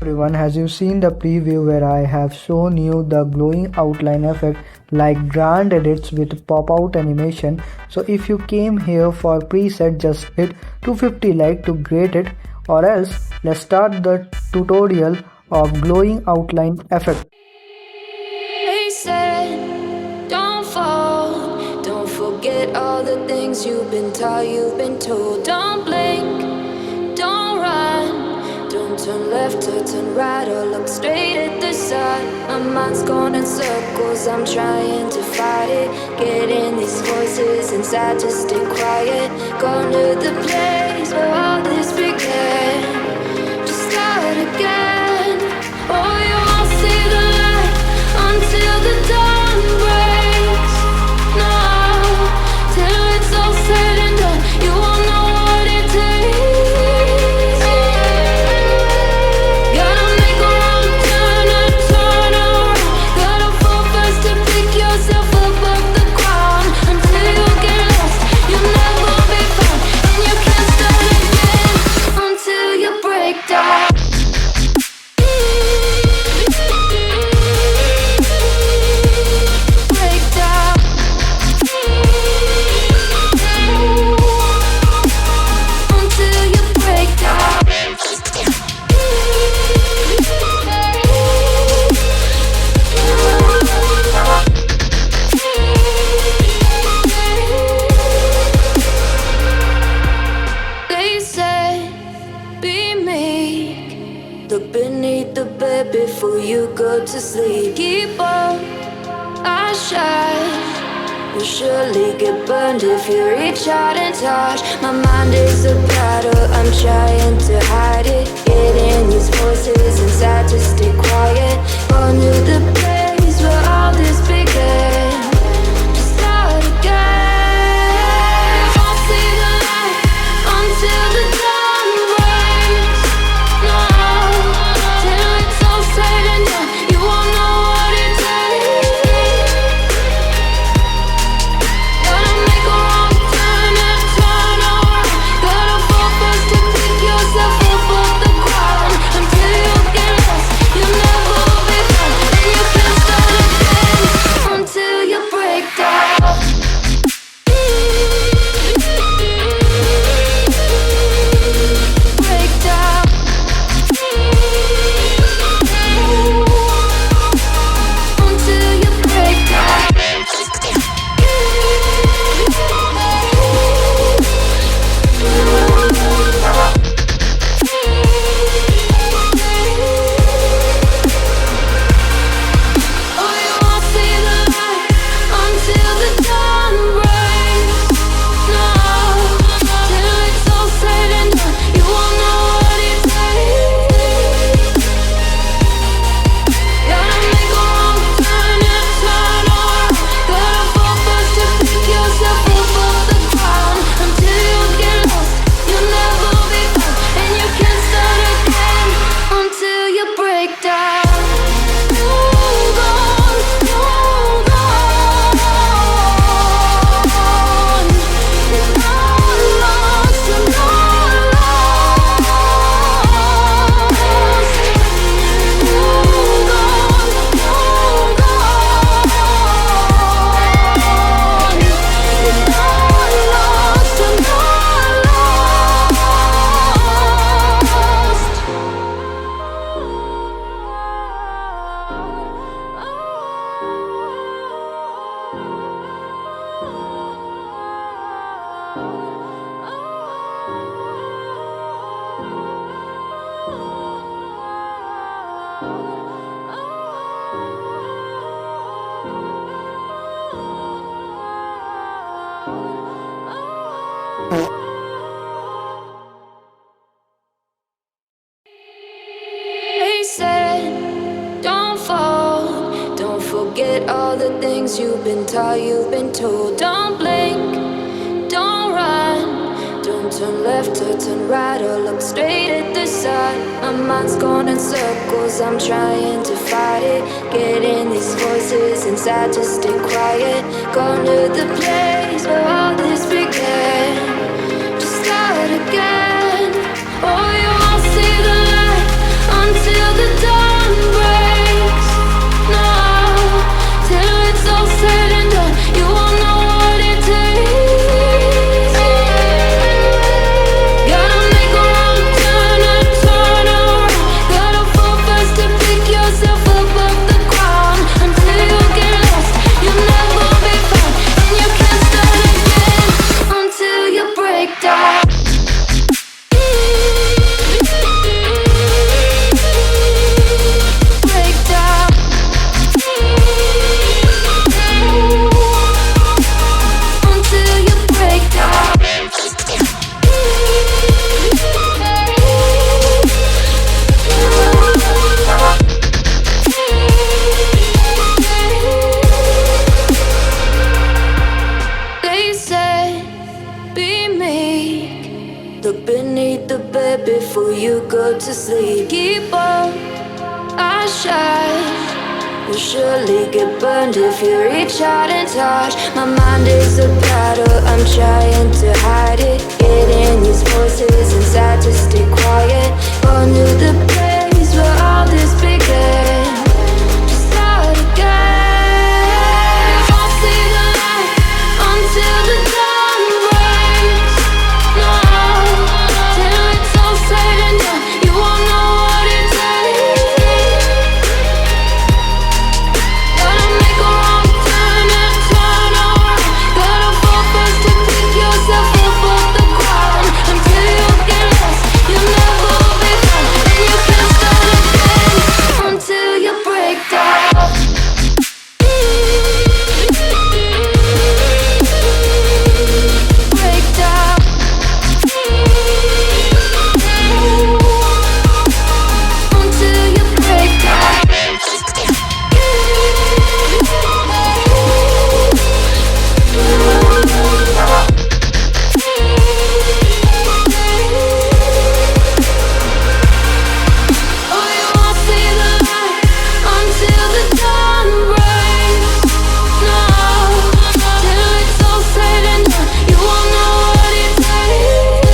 everyone, as you've seen the preview where I have shown you the glowing outline effect like grand edits with pop-out animation. So if you came here for preset, just hit 250 like to grade it, or else let's start the tutorial of glowing outline effect. They said, don't fall, don't forget all the things you've been taught, you've been told. Don't blink, don't run, don't turn left or turn right or look straight at the sun. My mind's going in circles, I'm trying to fight it. Getting these voices inside to stay quiet. Going to the place where all this began. Just start again. Oh, you won't see the light until the dawn breaks. No, till it's all said and done, you won't know what it takes. Gotta make a wrong turn and turn around. Gotta fall fast to pick yourself up off the ground. Until you get lost, you'll never be found. And you can't start again until you break down. Look beneath the bed before you go to sleep. Keep on, I shine. You'll surely get burned if you reach out and touch. My mind is a battle, I'm trying to hide it. Getting these voices inside to stay quiet. Going to the place where all this began. Just start again. Won't see the light until the dawn breaks. No, till it's all said and done, you won't know what it takes. Gotta make a wrong turn and turn around. Gotta fall fast to pick yourself up off the ground. Until you get lost, you'll never be found. And you can't start again until you break down. Break down. Until you break down. Oh, you won't see the light until the dawn breaks. No, till it's all said and done, you won't know what it takes. Gotta make a wrong turn and turn around. Gotta fall fast to pick yourself up off the ground. Until you get lost, you'll never be found. And you can't start again until you break down. Hold on, hold on. You're not lost, you're not lost. Hold on, hold on. You're not lost, you're not They said, don't fall, don't forget all the things you've been taught, you've been told. Don't blink, don't run, don't turn left or turn right or look straight at the sun. My mind's going in circles, I'm trying to fight it. Getting these voices inside to stay quiet. Going to the place where all this began. Just start again. Oh, you won't see the light until the Look beneath the bed before you go to sleep. Keep on, I shine. Will surely get burned if you reach out and touch. My mind is a battle, I'm trying to hide it. Getting these voices inside to stay quiet. Gone to the place where all this began. Just start again. I'll see the light until the dawn breaks. No, till it's all said and done, you won't know what it takes. Gotta make a wrong turn and turn around. Gotta fall first to pick yourself up off the ground. Until you get lost, you'll never be found. And you can't start again until you break down. Break down. Until you break down. Oh, you won't see the light until the dawn breaks. No, till it's all said and done, you won't know what it takes.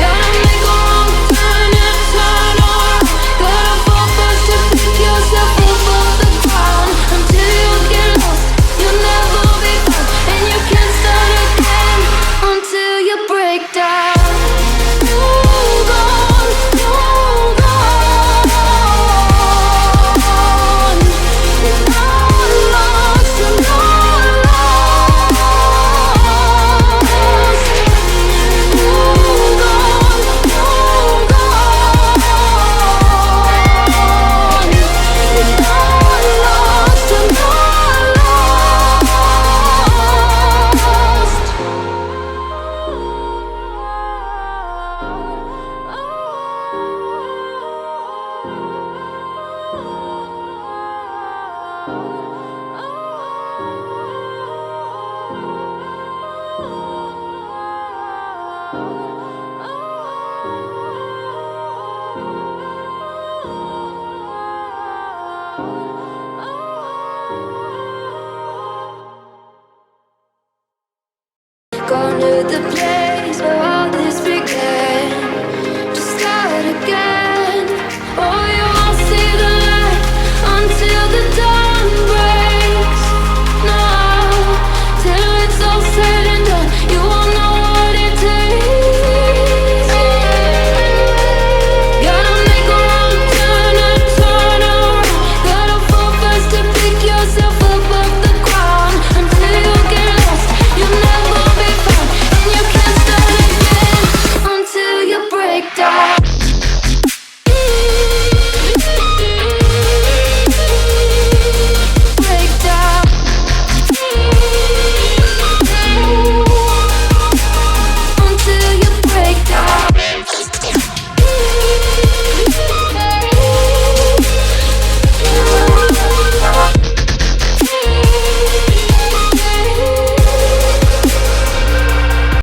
Gotta make a wrong turn and turn around. Gotta fall first to pick yourself up off the ground. Until you get lost, you'll never be found. And you can't start again until you break down. Hold on, hold on. You're not lost, you're not lost. Hold on, hold on. You're not lost, you're not Gone to the place where